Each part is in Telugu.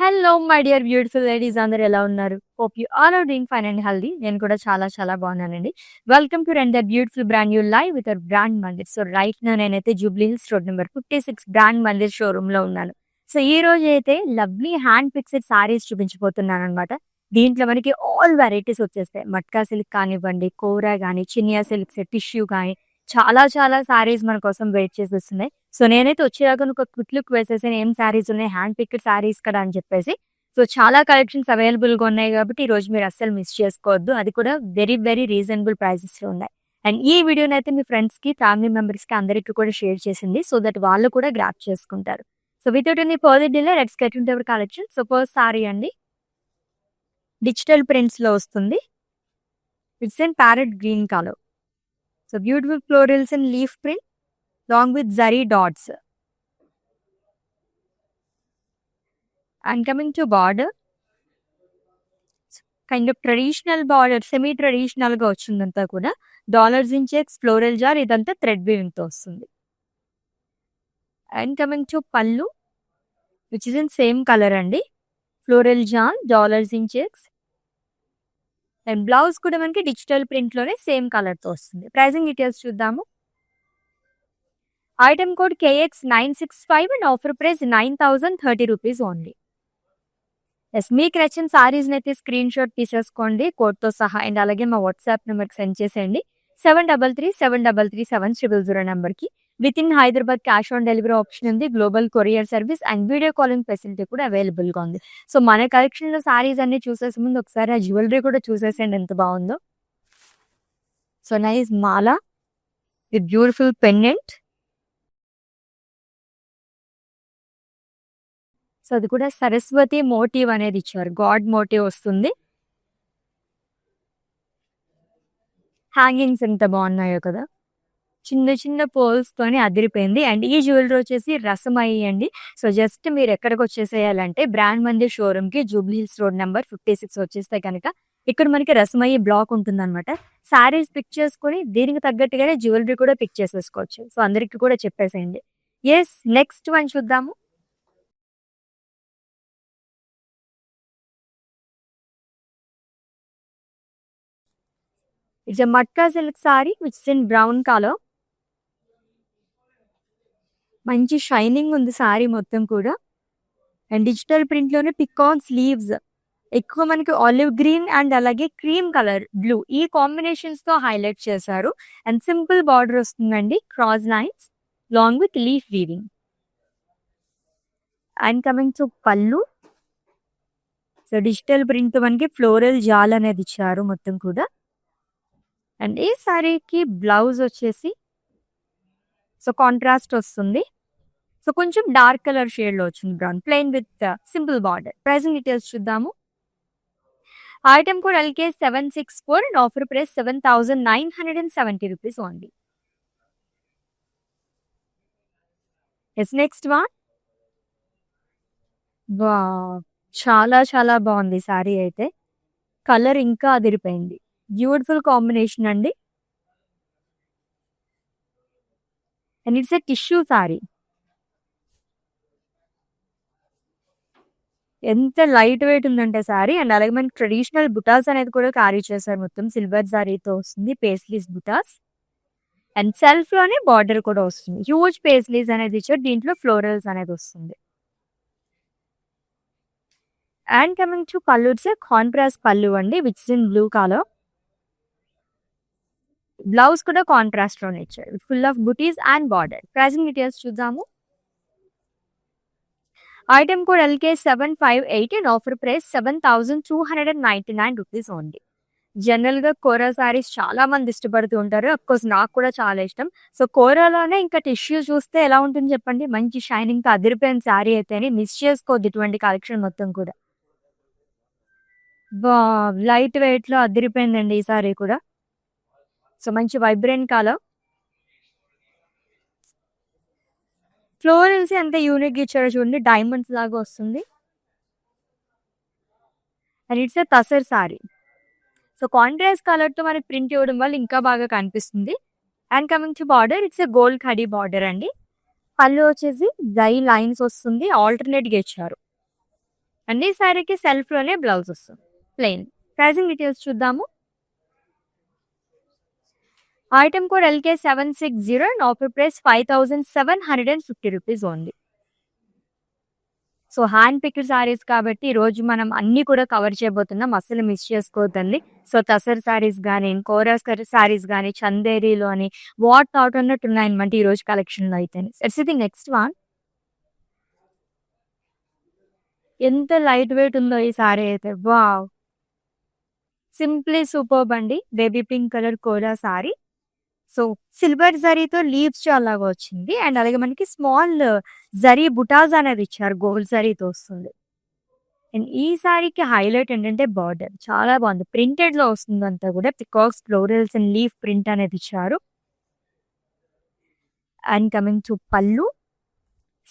Hello my dear beautiful ladies అందరూ ఎలా ఉన్నారు? Hope you all are doing fine and healthy. నేను కూడా చాలా బాగున్నానండి. Welcome to render beautiful brand new live with our brand Mandir. So right now నేనైతే Jubilee Hills road number 56 brand Mandir షోరూమ్‌లో ఉన్నాను. సో ఈ రోజు అయితే లవ్లీ హ్యాండ్ పిక్స్డ్ సారీస్ చూపించబోతున్నాననమాట. దీంట్లో మనకి ఆల్ వెరైటీస్ వచ్చేస్తాయి. మట్కా సిల్క్ కానివ్వండి, కోరా గాని, చినియా సిల్క్స్, టిష్యూ గాని చాలా సారీస్ మన కోసం వెయిట్ చేసేస్తున్నాయి. సో నేనైతే వచ్చేదాకా ఒక క్విక్ లుక్ వేసేసాను. ఏం సారీస్ ఉన్నాయి, హ్యాండ్ పిక్డ్ సారీస్ కదా అని చెప్పేసి. సో చాలా కలెక్షన్స్ అవైలబుల్‌గా ఉన్నాయి కాబట్టి ఈరోజు మీరు అస్సలు మిస్ చేసుకోవద్దు. అది కూడా వెరీ రీజనబుల్ ప్రైసెస్‌లో ఉన్నాయి. అండ్ ఈ వీడియోనైతే మీ ఫ్రెండ్స్‌కి, ఫ్యామిలీ మెంబర్స్‌కి అందరికి కూడా షేర్ చేసింది. సో దట్ వాళ్ళు కూడా గ్రాబ్ చేసుకుంటారు. So without any further delay let's get into hour collection. So first sorry అండి. డిజిటల్ ప్రింట్స్‌లో వస్తుంది. It's in parrot green colour. So beautiful florals and leaf print along with zari dots. And coming to border, kind of traditional border, semi traditional గా వచ్చిందంతా కూడా dollars in checks, floral jaal ఇదంతా థ్రెడ్ వీవింగ్ తో వస్తుంది. And coming to pallu which is in same colour అండి. Floral jaal, dollars in checks. And blouse కూడా మనకి డిజిటల్ ప్రింట్ లోనే సేమ్ కలర్ తో వస్తుంది. ప్రైసింగ్ డీటెయిల్స్ చూద్దాము. Item code KX965 and offer price 9,030 rupees only. Yes, మీకు నచ్చిన సారీస్ని అయితే స్క్రీన్ షాట్ తీసేసుకోండి కోడ్తో సహా. అండ్ అలాగే మా వాట్సాప్ నెంబర్కి సెండ్ చేసేయండి. 7337337000 నెంబర్కి. With in Hyderabad cash on delivery option ఉంది. Global courier service and video calling facility కూడా అవైలబుల్గా ఉంది. సో మన కలెక్షన్లో సారీస్ అన్ని చూసేసే ముందు ఒకసారి ఆ జ్యువెలరీ కూడా చూసేసేయండి ఎంత బాగుందో. So nice Mala with beautiful pendant. So అది కూడా సరస్వతి మోటివ్ అనేది ఇచ్చారు. గాడ్ మోటివ్ వస్తుంది. హ్యాంగింగ్స్ ఎంత బాగున్నాయో కదా, చిన్న పోల్స్ తోని అదిరిపోయింది. అండ్ ఈ జ్యువెలరీ వచ్చేసి రసమయి అండి. సో జస్ట్ మీరు ఎక్కడికి వచ్చేసేయాలంటే బ్రాండ్ మందిర్ షోరూమ్ కి జూబ్లీ హిల్స్ రోడ్ నెంబర్ 56 వచ్చేస్తే కనుక ఇక్కడ మనకి రసమయి బ్లాక్ ఉంటుందన్నమాట. శారీస్ పిక్ చేసుకుని దీనికి తగ్గట్టుగానే జ్యువెలరీ కూడా పిక్ చేసేసుకోవచ్చు. సో అందరికి కూడా చెప్పేసేయండి. ఎస్, నెక్స్ట్ వన్ చూద్దాము. It's a matka silk sorry which is in brown colour. మంచి షైనింగ్ ఉంది సారీ మొత్తం కూడా. అండ్ డిజిటల్ ప్రింట్ లోనే పికాక్ స్లీవ్స్, ఎక్కువ మనకి ఆలివ్ గ్రీన్ అండ్ అలాగే క్రీమ్ కలర్ బ్లూ ఈ కాంబినేషన్స్ తో హైలైట్ చేశారు. అండ్ సింపుల్ బార్డర్ వస్తుందండి, cross lines long with leaf weaving. And coming to పళ్ళు. సో డిజిటల్ ప్రింట్ మనకి ఫ్లోరల్ జాల్ అనేది ఇచ్చారు మొత్తం కూడా. అండ్ ఈ సారీకి బ్లౌజ్ వచ్చేసి సో కాంట్రాస్ట్ వస్తుంది. సో కొంచెం డార్క్ కలర్ షేడ్ లో వచ్చింది, brown plain with simple border. Pricing details చూద్దాము. Item code LK764 and offer price 7,970 rupees only. Yes, next one. వా, చాలా బాగుంది సారీ అయితే. కలర్ ఇంకా అదిరిపోయింది. బ్యూటిఫుల్ కాంబినేషన్ అండి. And it's a tissue sari. ఎంత లైట్ వెయిట్ ఉందంటే సారీ. అండ్ అలాగే మనకి ట్రెడిషనల్ బుటాస్ అనేది కూడా క్యారీ చేశారు. మొత్తం సిల్వర్ సారీతో వస్తుంది, పేస్లీస్ బుటాస్. అండ్ సెల్ఫ్ లోనే బార్డర్ కూడా వస్తుంది. హ్యూజ్ పేస్లీస్ అనేది ఇచ్చారు. దీంట్లో ఫ్లోరల్స్ అనేది వస్తుంది. And coming to pallu, it's a contrast పళ్ళు అండి which in blue colour. Blouse కూడా కాంట్రాస్ట్ లోనే ఇచ్చారు, full of buttis and border. Pricing details చూద్దాము. Item code LK758 and offer price 7,299 rupees only. General గా కోరా సారీస్ చాలా మంది ఇష్టపడుతూ ఉంటారు. అఫ్కోర్స్ నాకు కూడా చాలా ఇష్టం. సో కోరాలోనే ఇంకా టిష్యూ చూస్తే ఎలా ఉంటుంది చెప్పండి. మంచి షైనింగ్ తో అదిరిపోయిన సారీ అయితే మిస్ చేసుకోవద్దు ఇటువంటి కలెక్షన్ మొత్తం కూడా. లైట్ వెయిట్ లో అదిరిపోయిందండి ఈ సారీ కూడా. సో మంచి వైబ్రెంట్ కలర్. ఫ్లోరల్స్ ఎంత యూనిక్ ఇచ్చారో చూడండి, డైమండ్స్ లాగా వస్తుంది. And it's a tussar sorry. So contrast colour తో మనకి ప్రింట్ ఇవ్వడం వల్ల ఇంకా బాగా కనిపిస్తుంది. And coming to border, it's a gold khadi border అండి. పళ్ళు వచ్చేసి జై లైన్స్ వస్తుంది, ఆల్టర్నేట్ గా ఇచ్చారు. అండ్ ఈ శారీకి సెల్ఫ్లోనే బ్లౌజ్ వస్తుంది ప్లెయిన్. ప్రైజింగ్ డీటెయిల్స్ చూద్దాము. Item code LK760 and offer price 5750 rupees only. So hand picked saris కాబట్టి ఈరోజు మనం అన్నీ కూడా కవర్ చేయబోతున్నాం, అస్సలు మిస్ చేసుకోవద్దండి. సో తసర్ సారీస్ కానీ, కోరాస్ సారీస్ కానీ, చందేరీలో అని వాట్ థాట్ అన్నట్టు ఉన్నాయన్నమాట ఈరోజు కలెక్షన్లో అయితే. ఇది నెక్స్ట్ వన్. ఎంత లైట్ వెయిట్ ఉందో ఈ సారీ అయితే, వావ్! సింప్లీ సూపర్బ్ అండి. బేబీ పింక్ కలర్ కోరా సారీ. సో సిల్వర్ జరీతో లీవ్స్ అలాగా వచ్చింది. అండ్ అలాగే మనకి స్మాల్ జరీ బుటాస్ అనేది ఇచ్చారు, గోల్డ్ జరీతో వస్తుంది. అండ్ ఈ సారీకి హైలైట్ ఏంటంటే బార్డర్ చాలా బాగుంది, ప్రింటెడ్ లో వస్తుంది అంతా కూడా. Peacocks, florals and leaf print అనేది ఇచ్చారు. And coming to pallu,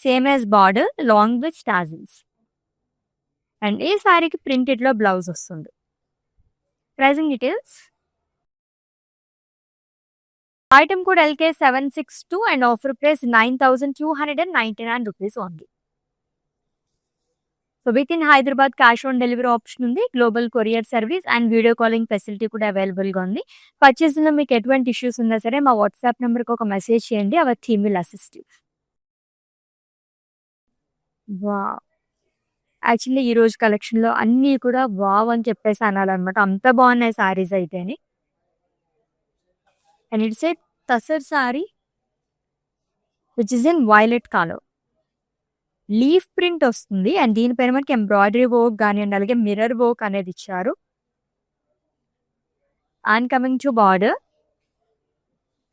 same as border long with tassels. And ఈ సారీకి ప్రింటెడ్ లో బ్లౌజ్ వస్తుంది. Pricing details. Item code LK762 and offer price 9299 rupees only. So with in Hyderabad cash on delivery option ఉంది, global courier service and video calling facility కూడా అవైలబుల్గా ఉంది. పర్చేస్లో మీకు ఎటువంటి ఇష్యూస్ ఉన్నా సరే మా వాట్సాప్ నెంబర్కి ఒక మెసేజ్ చేయండి, our team will assist you. Wow! Actually ఈరోజు కలెక్షన్లో అన్నీ కూడా వావ్ అని చెప్పేసి అనాలన్నమాట, అంత బాగున్నాయి సారీస్ అయితేని. And it's a tussar sari which is in violet colour. Leaf print వస్తుంది అండ్ దీనిపైన మనకి ఎంబ్రాయిడరీ వర్క్ కానివ్వండి, అలాగే మిర్రర్ వర్క్ అనేది ఇచ్చారు. And coming to border,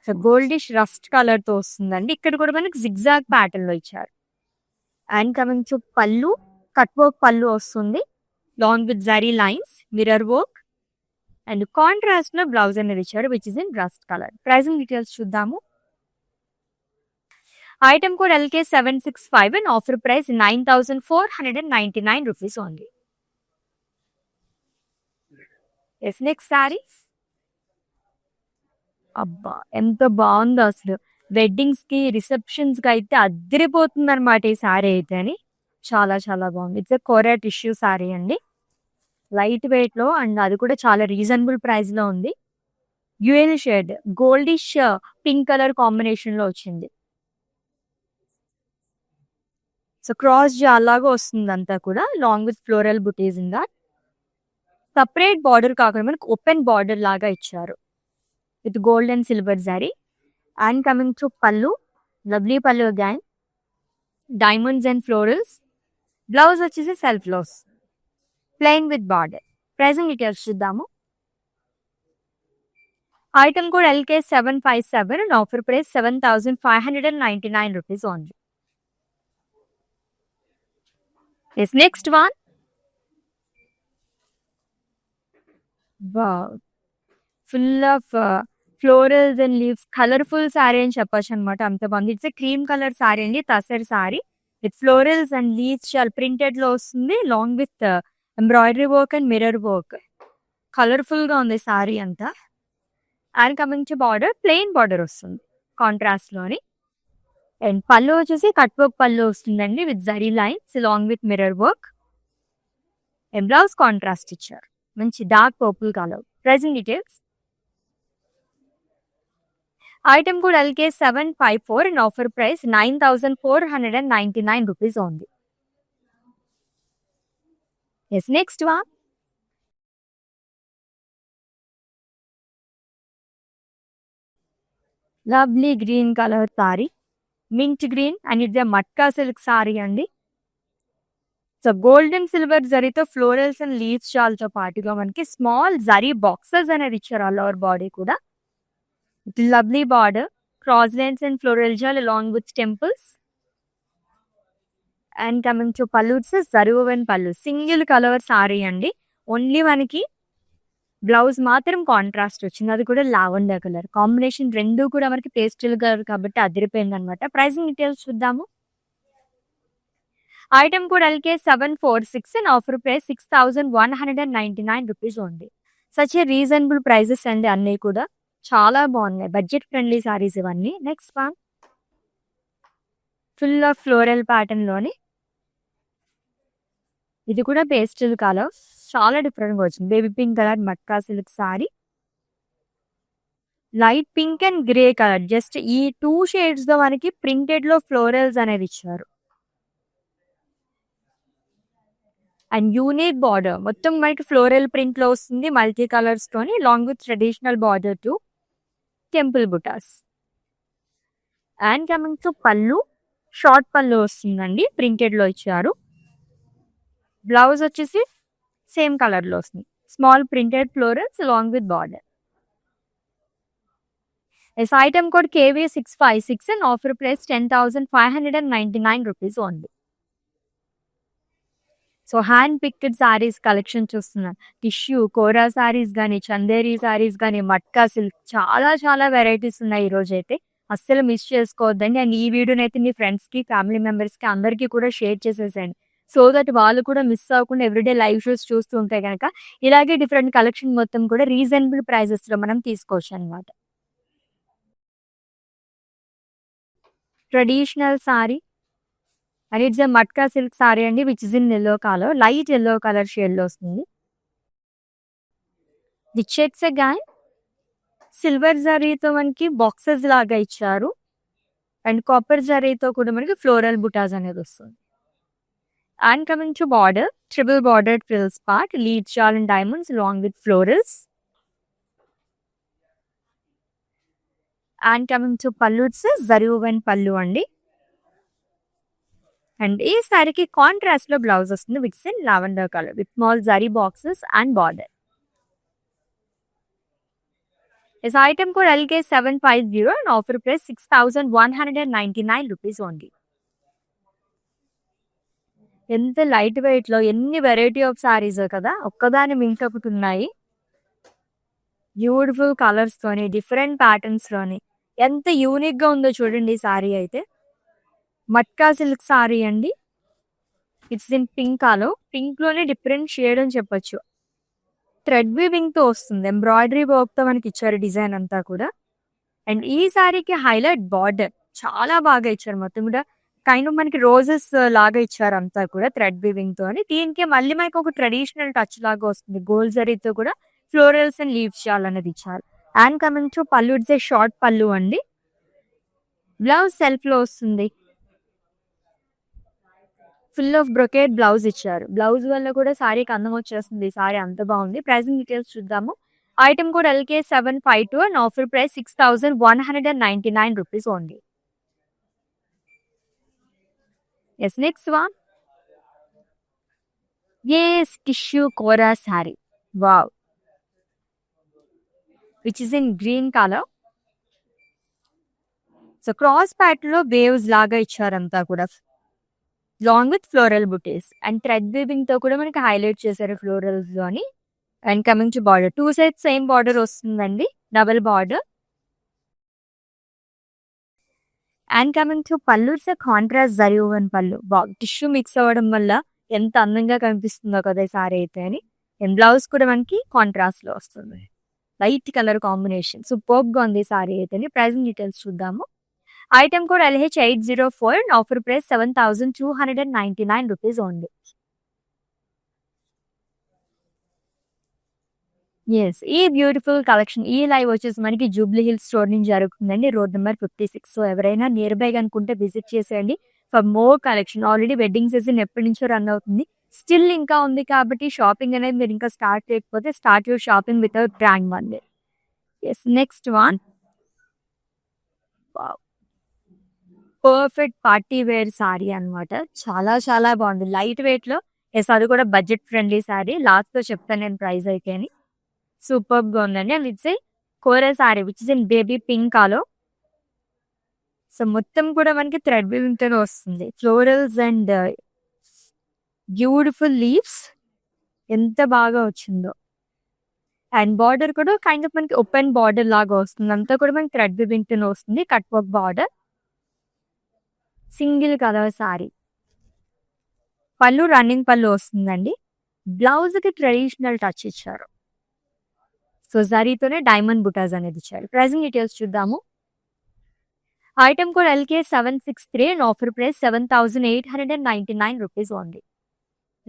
so goldish rust colour తో వస్తుందండి. ఇక్కడ కూడా మనకి జిగ్జాగ్ ప్యాటర్న్ లో ఇచ్చారు. And coming to pallu, cut work pallu వస్తుంది, long with zari lines, mirror work and contrast లో బ్లౌజ్ అనేది ఇచ్చారు which is in rust colour. Pricing details చూద్దాము. Item code LK765 and offer price 9499 rupees only. Next sari. అబ్బా ఎంత బాగుందో అసలు, వెడ్డింగ్స్ కి రిసెప్షన్స్ కి అయితే అద్దరిపోతుంది అనమాట ఈ సారీ అయితే అని. చాలా చాలా బాగుంది. ఇట్స్ కోరియా టిష్యూ సారీ అండి, లైట్ వెయిట్ లో అండ్ అది కూడా చాలా రీజనబుల్ ప్రైస్ లో ఉంది. Dual shade goldish pink colour combination లో వచ్చింది. సో క్రాస్ అలాగా వస్తుంది అంతా కూడా, long with floral butis in that. Separate border కాకుండా మనకు ఓపెన్ బార్డర్ లాగా ఇచ్చారు with gold and silver zari. And coming to pallu, lovely pallu again, diamonds and florals. Blouse వచ్చేసి self blouse plain with border. Pricing details చూద్దాము. Item code LK757 and offer price 7599 rupees only. Next one. Full of florals and leaves, colourful sorry అని చెప్పొచ్చు అనమాట, అంత బాగుంది. ఇట్స్ క్రీమ్ కలర్ సారీ అండి, tussar sari with florals and leaves చాలా ప్రింటెడ్ లో వస్తుంది, long with embroidery work and mirror work. Colourful గా ఉంది సారీ అంతా. And coming to border, plain border వస్తుంది కాంట్రాస్ట్ లోని. అండ్ పళ్ళు వచ్చేసి కట్ వర్క్ పళ్ళు వస్తుందండి with zari lines, long with mirror work. And blouse contrast ఇచ్చారు, మంచి dark purple colour. Pricing details. Item కూడా LK754 and offer price 9499 rupees only. Next one. Lovely green colour sari, mint green and it's matka silk sari అండి. సో గోల్డ్ అండ్ సిల్వర్ జరీతో ఫ్లోరల్స్ అండ్ లీవ్స్ చాలతో పాటుగా మనకి స్మాల్ జరీ బాక్సెస్ అనేది ఇచ్చారు ఆల్ ఓవర్ బాడీ కూడా. Lovely border, cross lines and floral jaal along with temples. And coming to pallu, జరువన్ పళ్ళు, సింగిల్ కలర్ సారీ అండి. ఓన్లీ మనకి బ్లౌజ్ మాత్రం కాంట్రాస్ట్ వచ్చింది, అది కూడా లావెండర్ కలర్ కాంబినేషన్. రెండు కూడా మనకి పేస్టల్ కలర్ కాబట్టి అదిరిపోయింది అనమాట. ప్రైసింగ్ డీటెయిల్స్ చూద్దాము. ఐటమ్ కూడా LK746 and offer price 6199 rupees only. Such a reasonable prices అండి, అన్నీ కూడా చాలా బాగున్నాయి, బడ్జెట్ ఫ్రెండ్లీ సారీస్ ఇవన్నీ. Next one. Full of floral pattern లోని ఇది కూడా పేస్టల్ కలర్, చాలా డిఫరెంట్‌గా వచ్చింది. Baby pink colour matka silk sari. Light pink and grey colour. Just ఈ 2 షేడ్స్‌లో మనకి ప్రింటెడ్‌లో ఫ్లోరల్స్ అనేది ఇచ్చారు. And unique border. మొత్తం మనకి ఫ్లోరల్ ప్రింట్‌లో వస్తుంది. మల్టీ కలర్స్‌తోని long with traditional border to temple butas. And coming to pallu. Short pallu వస్తుందండి. ప్రింటెడ్‌లో ఇచ్చారు. బ్లౌజ్ వచ్చేసి సేమ్ కలర్‌లో వస్తుంది. Small printed florals along with border. Yes, item code KV656 and offer price 10,599 rupees only. So hand picked saris collection చూస్తున్నాను. టిష్యూ, కోరా సారీస్ గానీ, చందేరి సారీస్ గానీ, మట్కా సిల్క్ చాలా చాలా వెరైటీస్ ఉన్నాయి ఈరోజైతే. అస్సలు మిస్ చేసుకోవద్దండి. అండ్ ఈ వీడియోనైతే మీ ఫ్రెండ్స్‌కి, ఫ్యామిలీ మెంబర్స్‌కి అందరికీ కూడా షేర్ చేసేసేయండి. సో దట్ వాళ్ళు కూడా మిస్ అవ్వకుండా ఎవ్రీడే లైవ్ షోస్ చూస్తూ ఉంటే గనక ఇలాగే డిఫరెంట్ కలెక్షన్ మొత్తం కూడా రీజనబుల్ ప్రైజెస్‌లో మనం తీసుకోవచ్చనమాట. Traditional sari and it's a matka silk sari అండి which is in yellow colour. Light yellow colour షేడ్‌లో వస్తుంది. ది చెక్స్ అగైన్ సిల్వర్ జరీతో మనకి బాక్సెస్ లాగా ఇచ్చారు. అండ్ కాపర్ జరీతో కూడా మనకి ఫ్లోరల్ బుటాస్ అనేది వస్తుంది. And coming to border, triple border frills part, లీడ్ షాల్ and diamonds along with florals. And coming to pallu, it's zari woven pallu అండి. అండ్ ఈ సారీకి కాంట్రాస్ట్ లో బ్లౌజ్ వస్తుంది with in lavender colour with small zari boxes and border. This item code LK750 and offer price 6,199 rupees only. ఎంత లైట్ వెయిట్ లో ఎన్ని వెరైటీ ఆఫ్ సారీస్ కదా, ఒక్కదాని మింకపుతున్నాయి. బ్యూటిఫుల్ కలర్స్ తోని, డిఫరెంట్ ప్యాటర్న్స్ లోని ఎంత యూనిక్ గా ఉందో చూడండి ఈ సారీ అయితే. మట్కా సిల్క్ సారీ అండి. It's in pink colour. Pink లోనే డిఫరెంట్ షేడ్ అని చెప్పొచ్చు. థ్రెడ్ వీవింగ్ తో వస్తుంది. ఎంబ్రాయిడరీ వర్క్ తో మనకి ఇచ్చారు డిజైన్ అంతా కూడా. అండ్ ఈ సారీకి హైలైట్ బార్డర్ చాలా బాగా ఇచ్చారు. మొత్తం కూడా కైండ్ ఆఫ్ మనకి రోజెస్ లాగా ఇచ్చారు అంతా కూడా థ్రెడ్ వీవింగ్ తో. దీనికి మళ్ళీ మనకి ఒక ట్రెడిషనల్ టచ్ లాగా వస్తుంది. గోల్డ్ జరీతో కూడా ఫ్లోరల్స్ అండ్ లీవ్స్ అనేది ఇచ్చారు. And coming to pallu, it's a short పళ్ళు అండి. బ్లౌజ్ సెల్ఫ్ లో వస్తుంది. ఫుల్ ఆఫ్ బ్రొకేట్ బ్లౌజ్ ఇచ్చారు. బ్లౌజ్ వల్ల కూడా సారీకి అందం వచ్చేస్తుంది. సారీ అంత బాగుంది. ప్రైసింగ్ డీటెయిల్స్ చూద్దాము. Item code LK752 and offer price 6,199 rupees only. Yes, next one. Yes, tissue Kora saree. Wow. Which is in green color. So cross pattern లో waves లాగా ఇచ్చారంతా కూడా. Long with floral butis and thread weaving తో కూడా మనకి హైలైట్ చేశారు ఫ్లోరల్స్ లోని. And coming to border, 2 sides same border వస్తుందండి, double border. And coming to pallu, it's contrast zari woven pallu. Tissue mix అవ్వడం వల్ల ఎంత అందంగా కనిపిస్తుందో కదా ఈ సారీ అయితే అని. అండ్ బ్లౌజ్ కూడా మనకి కాంట్రాస్ట్ లో వస్తుంది. లైట్ కలర్ కాంబినేషన్ సూపర్బ్ గా ఉంది సారీ అయితే. ప్రైసింగ్ డీటెయిల్స్ చూద్దాము. Item code LH804 and offer price 7,299 rupees only. Yes, ఈ బ్యూటిఫుల్ కలెక్షన్ ఈ లైవ్ వచ్చేసి మనకి జూబ్లీ హిల్స్ స్టోర్ నుంచి జరుగుతుందండి, రోడ్ నెంబర్ 56. సో ఎవరైనా నియర్ బై అనుకుంటే విజిట్ చేసేయండి for more collection. Already wedding season ఎప్పటి నుంచో రన్ అవుతుంది, స్టిల్ ఇంకా ఉంది కాబట్టి షాపింగ్ అనేది మీరు ఇంకా స్టార్ట్ చేయకపోతే start your shopping without brand Monday. Yes, next one. Perfect party wear sari అన్నమాట. చాలా చాలా బాగుంది, లైట్ వెయిట్ లో. ఎస్, అది కూడా బడ్జెట్ ఫ్రెండ్లీ సారీ. లాస్ట్ లో చెప్తాను నేను ప్రైస్ అయితే అని. సూపర్బ్ గా ఉందండి. And it's a kora sari which is in baby pink colour. So మొత్తం కూడా మనకి థ్రెడ్ వీవింగ్ తో వస్తుంది. ఫ్లోరల్స్ అండ్ బ్యూటిఫుల్ లీవ్స్ ఎంత బాగా వచ్చిందో. అండ్ బార్డర్ కూడా కైండ్ ఆఫ్ మనకి ఓపెన్ బార్డర్ లాగా వస్తుంది. అంతా కూడా మనకి థ్రెడ్ వీవింగ్ తో వస్తుంది. Cut work border, single colour sorry. పళ్ళు రన్నింగ్ పళ్ళు వస్తుందండి. బ్లౌజ్ కి ట్రెడిషనల్ టచ్ ఇచ్చారు. సో జరీతోనే డైమండ్ బుటాస్ అనేది ఇచ్చారు. ప్రైసింగ్ డీటెయిల్స్ చూద్దాము. Item code LK763 and offer price 7,899 rupees only.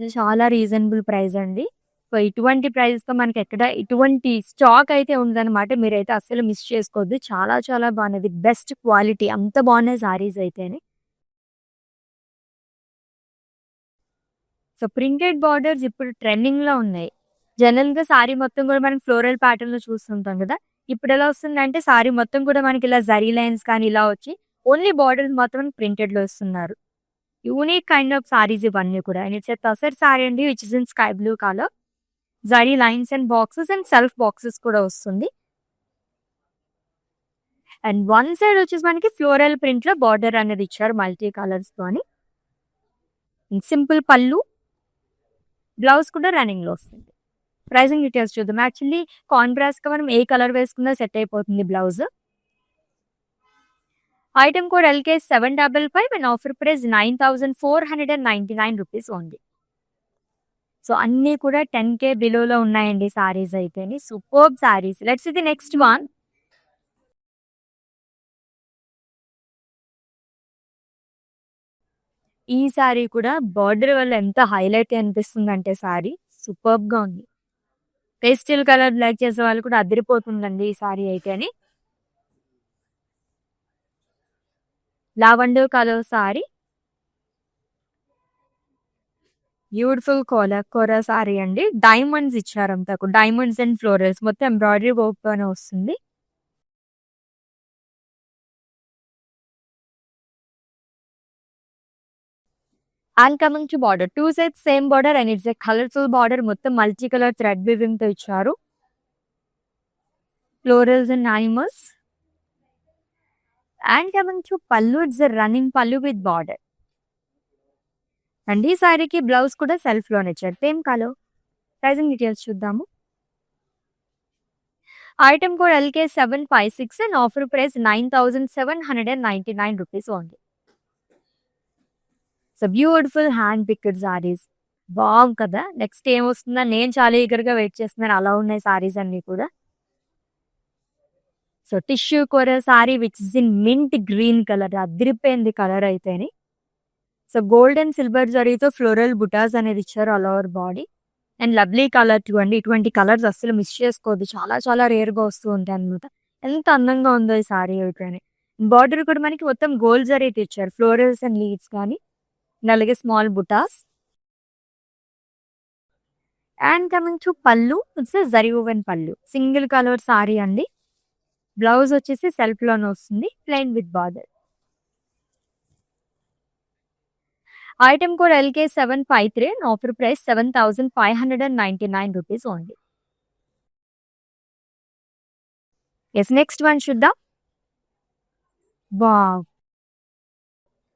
ఇది చాలా రీజనబుల్ ప్రైస్ అండి. సో, ఇటువంటి ప్రైస్‌తో మనకెక్కడ ఇటువంటి స్టాక్ అయితే ఉందనమాట. మీరైతే అస్సలు మిస్ చేసుకోవద్దు. చాలా చాలా బాగున్నది. బెస్ట్ క్వాలిటీ అంత బాగున్నాయి సారీస్ అయితేని. సో, ప్రింటెడ్ బార్డర్స్ ఇప్పుడు ట్రెండింగ్‌లో ఉన్నాయి. జనరల్‌గా సారీ మొత్తం కూడా మనం ఫ్లోరల్ ప్యాటర్న్‌లో చూస్తుంటాం కదా! ఇప్పుడెలా వస్తుందంటే సారీ మొత్తం కూడా మనకిలా జరీ లైన్స్ కానీ ఇలా వచ్చి ఓన్లీ బార్డర్స్ మాత్రం ప్రింటెడ్‌లో ఇస్తున్నారు. యూనిక్ కైండ్ ఆఫ్ సారీస్ ఇవన్నీ కూడా. And it's a tussar sari అండి which is in sky blue colour. Zari lines and boxes and self boxes కూడా వస్తుంది. అండ్ వన్ సైడ్ వచ్చేసి మనకి ఫ్లోరల్ ప్రింట్‌లో బార్డర్ అనేది ఇచ్చారు మల్టీ కలర్స్‌తోని. సింపుల్ పళ్ళు, బ్లౌజ్ కూడా రన్నింగ్‌లో వస్తుంది. ప్రైజింగ్ డీటెయిల్స్ చూద్దాం. యాక్చువల్లీ కాంట్రాస్ట్‌గా మనం ఏ కలర్ వేసుకున్నా సెట్ అయిపోతుంది blouse. Item code LK755 and offer price 9499 rupees only. So, అన్నీ కూడా 10K బిలోలో ఉన్నాయండి సారీస్ అయితేని. Superb saris. Let's see the next one. ఈ సారీ కూడా బార్డర్ వల్ల ఎంత హైలైట్ అనిపిస్తుందంటే సారీ సూపర్బ్‌గా ఉంది. పేస్టల్ కలర్ లైక్ చేసే వాళ్ళు కూడా అదిరిపోతుందండి ఈ సారీ అయితేని. Lavender colour sari. Beautiful kora sari అండి. డైమండ్స్ ఇచ్చారంతా కూడా. డైమండ్స్ అండ్ ఫ్లోరల్స్ మొత్తం ఎంబ్రాయిడరీ వర్క్‌తోనే వస్తుంది. And coming to border. 2 sides same border and it's a colourful border. మొత్తం మల్టీ కలర్ థ్రెడ్ వీవింగ్‌తో ఇచ్చారు. Florals and animals. And coming to pallu, it's a running pallu with border. And ఈ సారీకి బ్లౌజ్ కూడా సెల్ఫ్‌లోనే ఇచ్చారు. Same colour. ప్రైజింగ్ డీటెయిల్స్ చూద్దాము. Item code LK756 and offer price 9799 rupees only. So, beautiful hand picked saris. బాగుంది కదా! నెక్స్ట్ ఏమొస్తుందా నేను చాలా ఈగర్‌గా వెయిట్ చేస్తున్నాను. అలా ఉన్నాయి సారీస్ అన్నీ కూడా. So, tissue kora sari which is in mint green colour. అదిరిపోయింది కలర్ అయితేని. సో, గోల్డ్ అండ్ సిల్వర్ జరీతో ఫ్లోరల్ బుటాస్ అనేది ఇచ్చారు all over body. And lovely colour too అండి. ఇటువంటి కలర్స్ అస్సలు మిస్ చేసుకోవద్దు. చాలా చాలా రేర్‌గా వస్తూ ఉంటాయి అన్నమాట. ఎంత అందంగా ఉందో ఈ సారీ అయితేని. బార్డర్ కూడా మనకి మొత్తం గోల్డ్ జరీతో ఇచ్చారు. ఫ్లోరల్స్ అండ్ లీవ్స్ కానీ, అండ్ అలాగే small butas. And coming to pallu, it's a zari woven pallu. Single colour sari అండి. బ్లౌజ్ వచ్చేసి సెల్ఫ్‌లోనే వస్తుంది. Plain with border. Item code LK753 and offer price 7599 rupees only. Yes, next one చూద్దాం. వావ్!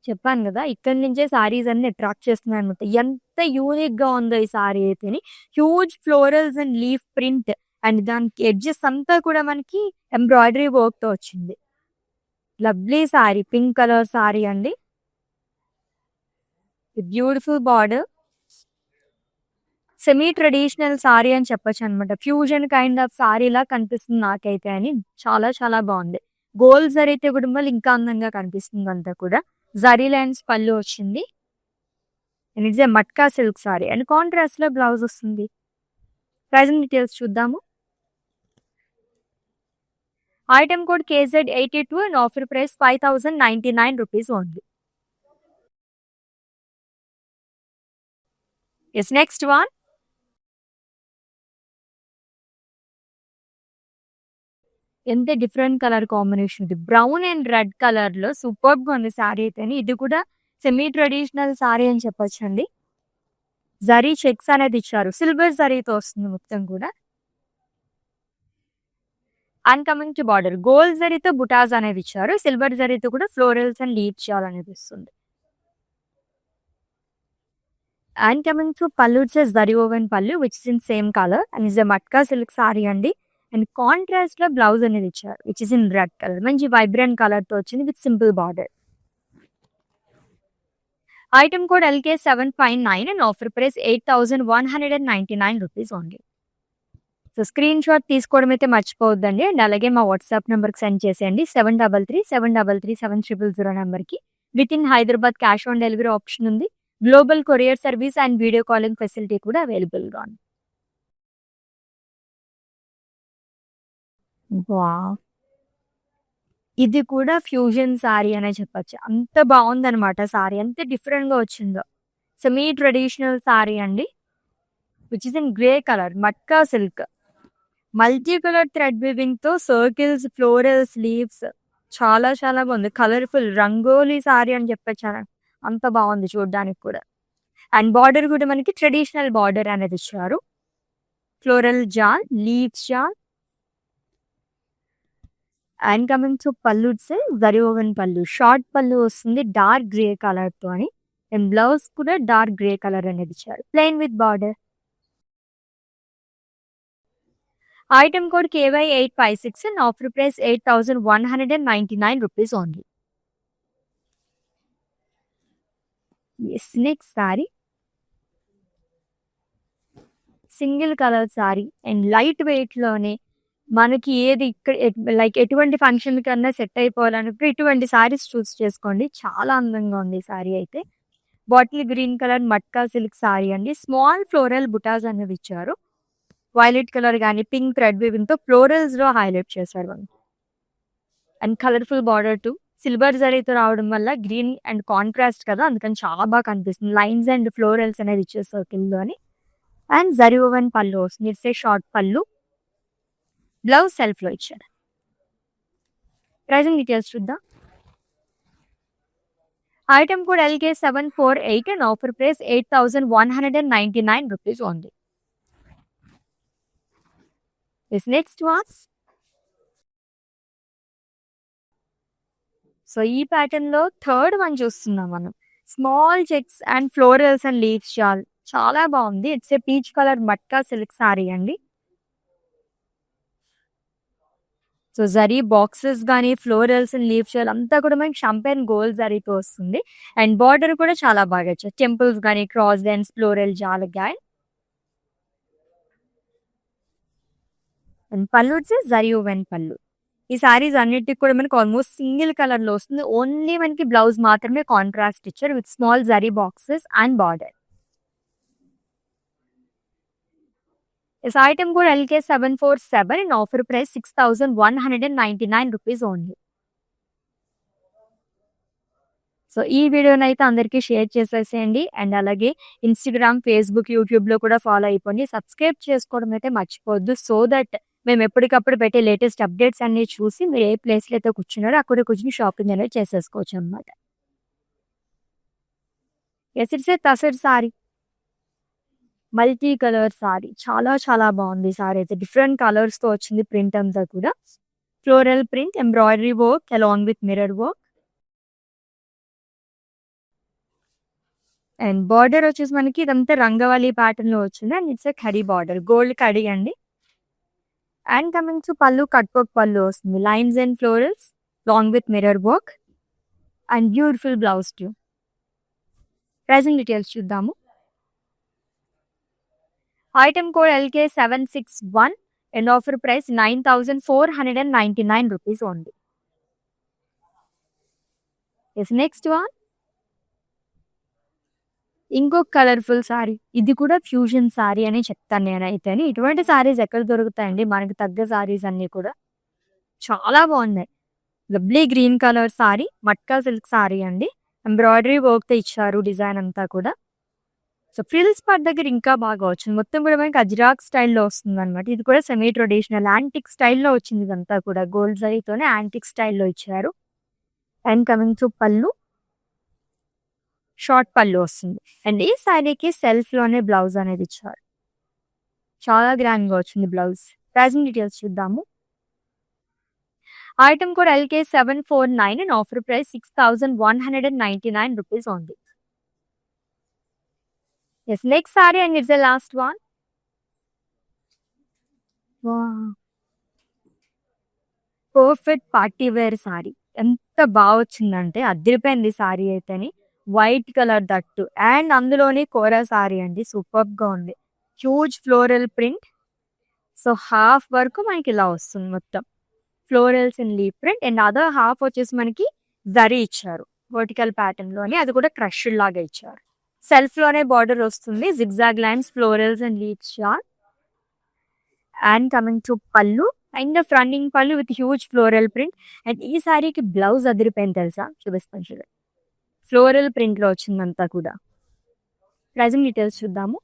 చెప్పాను గదా! ఇక్కడి నుంచే సారీస్ అన్నీ అట్రాక్ట్ చేస్తున్నాయన్నమాట. ఎంత యూనిక్‌గా ఉందో ఈ సారీ అయితేని. Huge florals and leaf print and దానికి ఎడ్జెస్ అంతా కూడా మనకి ఎంబ్రాయిడరీ వర్క్‌తో వచ్చింది. Lovely sari. Pink colour sari అండి. Beautiful border. Semi traditional sari అని చెప్పొచ్చనమాట. ఫ్యూజన్ కైండ్ ఆఫ్ సారీలా కనిపిస్తుంది నాకైతే అని. చాలా చాలా బాగుంది. గోల్డ్ జరీతో కూడా మళ్ళీ ఇంకా అందంగా కనిపిస్తుంది అంతా కూడా. జరీ లైన్స్ పళ్ళు వచ్చింది. And it's a matka silk sorry and కాంట్రాస్ట్‌లో బ్లౌజ్ వస్తుంది. ప్రైజింగ్ డీటెయిల్స్ చూద్దాము. Item code KZ82 and offer price 5099 rupees only. Yes, next one. ఎంత డిఫరెంట్ కలర్ కాంబినేషన్ ఇది. బ్రౌన్ అండ్ రెడ్ కలర్‌లో సూపర్బ్‌గా ఉంది సారీ అయితేని. ఇది కూడా సెమీ ట్రెడిషనల్ సారీ అని చెప్పొచ్చండి. జరీ చెక్స్ అనేది ఇచ్చారు. సిల్వర్ జరీతో వస్తుంది మొత్తం కూడా. And coming to border. Gold జరీతో బుటాస్ అనేది ఇచ్చారు. సిల్వర్ జరీతో కూడా ఫ్లోరల్స్ అండ్ లీవ్స్ అనేది వస్తుంది. And coming to pallu, it's a zari woven పల్లు which is in same colour and is a matka silk sari అండి. అండ్ కాంట్రాస్ట్‌లో బ్లౌజ్ అనేది ఇచ్చారు which is in red colour. మంచి వైబ్రెంట్ కలర్‌తో వచ్చింది with simple border. Item code LK759 and offer price 8199 rupees only. So, screen shot తీసుకోవడం అయితే మర్చిపోవద్దండి. అండ్ అలాగే మా వాట్సాప్ నెంబర్‌కి సెండ్ చేసేయండి. 7337337000 నెంబర్‌కి. With in Hyderabad cash on delivery option ఉంది. Global courier service and video calling facility కూడా అవైలబుల్‌గా ఉంది. వావ్! ఇది కూడా ఫ్యూజన్ సారీ అనే చెప్పొచ్చు. అంత బావుందనమాట సారీ. ఎంత డిఫరెంట్‌గా వచ్చిందో. సెమీ ట్రెడిషనల్ సారీ అండి. Which is in grey colour matka silk. Multi colour thread వీవింగ్‌తో సర్కిల్స్, ఫ్లోరల్స్, లీవ్స్ చాలా చాలా బావుంది. కలర్‌ఫుల్ రంగోలీ సారీ అని చెప్పొచ్చు. అంత బావుంది చూడ్డానికి కూడా. అండ్ బార్డర్ కూడా మనకి ట్రెడిషనల్ బార్డర్ అనేది ఇచ్చారు. ఫ్లోరల్ జాల్, లీవ్స్ జాల్ and coming to pallu it's zari woven pallu. Short pallu వస్తుంది డార్క్ గ్రే కలర్‌తోని. అండ్ బ్లౌజ్ కూడా డార్క్ గ్రే కలర్ అనేది ఇచ్చారు. Plain with border. Item code KY856 and offer price 8,199 rupees only. Yes, next saree. Single colour sari and light వెయిట్‌లోనే మనకి ఏది ఇక్కడ లైక్ ఎటువంటి ఫంక్షన్ కన్నా సెట్ అయిపోవాలన్నప్పుడు ఇటువంటి సారీస్ చూస్ చేసుకోండి. చాలా అందంగా ఉంది ఈ సారీ అయితే. Bottle green colour matka silk sari అండి. స్మాల్ ఫ్లోరల్ బుటాస్ అనేవి ఇచ్చారు. వైలెట్ కలర్ గాని, పింక్ థ్రెడ్ వీవింగ్‌తో ఫ్లోరల్స్‌లో హైలైట్ చేశారు వాళ్ళు. And colourful border two. Silver జరీతో రావడం వల్ల గ్రీన్ అండ్ కాంట్రాస్ట్ కదా! అందుకని చాలా బాగా కనిపిస్తుంది. లైన్స్ అండ్ ఫ్లోరల్స్ అనేది ఇచ్చేసారు సర్కిల్‌లోని. అండ్ జరీ ఓవెన్ పల్లు వస్తుంది. ఇట్స్ ఏ షార్ట్ పల్లు. బ్లౌజ్ సెల్ఫ్‌లో ఇచ్చారు. ప్రైజింగ్ డీటెయిల్స్ చూద్దాం. Item code LK748 and offer price 8,199 rupees only. This next one. So ఈ ప్యాటర్న్‌లో థర్డ్ వన్ చూస్తున్నాం మనం. Small checks and florals and leaves షాల్ చాలా బావుంది. It's a peach colour matka silk sari అండి. సో జరీ బాక్సెస్ గాని, ఫ్లోరల్స్ అండ్ లీఫ్ షాల్ అంతా కూడా మనకి షాంపెన్ గోల్డ్ జరీతో వస్తుంది. అండ్ బార్డర్ కూడా చాలా బాగా ఇచ్చారు. టెంపుల్స్ గాని, క్రాస్ లైన్స్, ఫ్లోరల్ జాలగాయ్. అండ్ పల్లు వచ్చి జరీ ఓవెన్ పల్లు. ఈ సారీస్ అన్నిటికి కూడా మనకి ఆల్మోస్ట్ సింగిల్ కలర్‌లో వస్తుంది. ఓన్లీ మనకి బ్లౌజ్ మాత్రమే కాంట్రాస్ట్ ఇచ్చారు with small zari boxes and border. This item code LK747 and offer price 6,199 rupees only. So ఈ వీడియోనైతే అందరికీ షేర్ చేసేసేయండి. అండ్ అలాగే ఇన్‌స్టాగ్రామ్, ఫేస్‌బుక్, యూట్యూబ్‌లో కూడా ఫాలో అయిపోండి. సబ్స్క్రైబ్ చేసుకోవడం అయితే మర్చిపోవద్దు. సో దట్ మేము ఎప్పటికప్పుడు పెట్టే లేటెస్ట్ అప్డేట్స్ అన్నీ చూసి మీరు ఏ ప్లేస్‌లో అయితే కూర్చున్నారో అక్కడ కూర్చొని షాపింగ్ అనేది చేసేసుకోవచ్చు అనమాట. Yes, it's a tussar sorry. Multi colour sorry. చాలా చాలా బావుంది ఈ సారీ అయితే. డిఫరెంట్ కలర్స్‌తో వచ్చింది ప్రింట్ అంతా కూడా. Floral print, embroidery work along with mirror work. And border వచ్చేసి మనకి ఇదంతా రంగవల్లి ప్యాటర్న్‌లో వచ్చింది. అండ్ ఇట్స్ ఏ కడీ బార్డర్. గోల్డ్ కడీ అండి. And coming to pallu cut work pallu వస్తుంది. Lines and florals long with mirror work and beautiful blouse too. Pricing details చూద్దాము. Item code LK761 and offer price 9,499 rupees only. Yes, next one. ఇంకొక కలర్‌ఫుల్ సారీ. ఇది కూడా ఫ్యూజన్ సారీ అనే చెప్తాను నేనైతేని. ఇటువంటి సారీస్ ఎక్కడ దొరుకుతాయండి మనకు తగ్గ సారీస్ అన్నీ కూడా. చాలా బావున్నాయి. Lovely green colour sorry, matka silk sari అండి. ఎంబ్రాయిడరీ వర్క్‌తో ఇచ్చారు డిజైన్ అంతా కూడా. సో ఫ్రిల్స్ పార్ట్ దగ్గర ఇంకా బాగా వచ్చింది. మొత్తం కూడా మనకి అజ్రాక్ స్టైల్‌లో వస్తుందనమాట. ఇది కూడా సెమీ ట్రెడిషనల్ యాంటిక్ స్టైల్‌లో వచ్చింది ఇదంతా కూడా. గోల్డ్ జరీతోనే యాంటిక్ స్టైల్‌లో ఇచ్చారు. అండ్ కమింగ్ టు పల్లు. షార్ట్ పల్లు వస్తుంది. అండ్ ఈ సారీకి సెల్ఫ్‌లోనే బ్లౌజ్ అనేది ఇచ్చారు. చాలా గ్రాండ్‌గా వచ్చింది బ్లౌజ్. ప్రైజింగ్ డీటెయిల్స్ చూద్దాము. Item code LK749 and offer price 6,199 rupees only. Yes, next saree and it's the last one. Wow. Perfect party wear sari. ఎంత బాగా వచ్చిందంటే అదిరిపోయింది సారీ అయితేని. వైట్ కలర్ దట్టు అండ్ అందులోని కోరా సారీ అండి. సూపర్బ్‌గా ఉంది. Huge floral print. So half వరకు మనకి ఇలా వస్తుంది మొత్తం. Florals and leaf print and other half వచ్చేసి మనకి జరీ ఇచ్చారు. వర్టికల్ ప్యాటర్న్‌లోని అది కూడా క్రష్డ్ లాగా ఇచ్చారు. సెల్ఫ్ లోనే బార్డర్ వస్తుంది, zigzag lines, florals and leaves chart. And coming to పళ్ళు, అండ్ ఫ్రంటింగ్ పళ్ళు with huge floral print. And ఈ సారీకి బ్లౌజ్ అదిరిపోయింది తెలుసా, చూపిస్తాను చూడండి. ఫ్లోరల్ ప్రింట్ లో వచ్చిందంతా కూడా. ప్రైజింగ్ డీటెయిల్స్ చూద్దాము.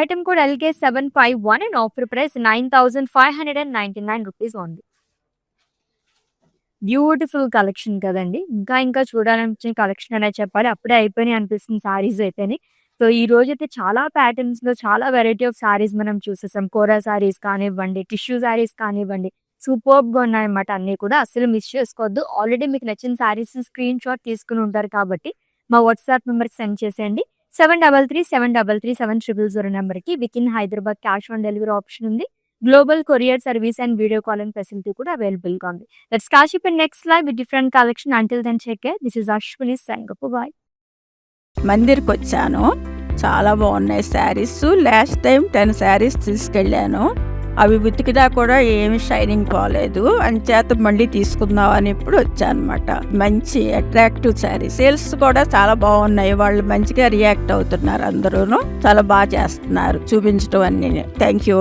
Item code LK751 and offer price 9,599 rupees ఉంది. బ్యూటిఫుల్ కలెక్షన్ కదండి. ఇంకా చూడాలనిపించిన కలెక్షన్ అనే చెప్పాలి. అప్పుడే అయిపోయినాయి అనిపిస్తుంది సారీస్ అయితేనే. సో ఈ రోజు అయితే చాలా ప్యాటర్న్స్ లో చాలా వెరైటీ ఆఫ్ సారీస్ మనం చూసేసాం. కోరా సారీస్ కానివ్వండి, టిష్యూ సారీస్ కానివ్వండి, సూపర్బ్ గా ఉన్నాయన్నమాట. అన్ని కూడా అస్సలు మిస్ చేసుకోవద్దు. ఆల్రెడీ మీకు నచ్చిన సారీస్ స్క్రీన్ షాట్ తీసుకుని ఉంటారు కాబట్టి మా వాట్సాప్ నెంబర్ సెండ్ చేసేయండి. 7337337000 నెంబర్కి. With in Hyderabad cash on delivery option ఉంది. Global courier service and video calling facility కూడా అవైలబుల్ గా ఉంది. Let's catch up in next live with different collection. Until then take care. This is Ashwini signing off. Bye. మందిర్కి వచ్చాను, చాలా బాగున్నాయి శారీస్. లాస్ట్ టైం 10 శారీస్ తీసుకెళ్ళాను, అవి ఉతికిదా కూడా ఏమి షైనింగ్ పోలేదు. అంచేత మళ్ళీ తీసుకుందాం అని ఇప్పుడు వచ్చాను అనమాట. మంచి అట్రాక్టివ్ శారీ. సేల్స్ కూడా చాలా బాగున్నాయి, వాళ్ళు మంచిగా రియాక్ట్ అవుతున్నారు, అందరూ చాలా బాగా చేస్తున్నారు చూపించడం అన్ని. Thank you.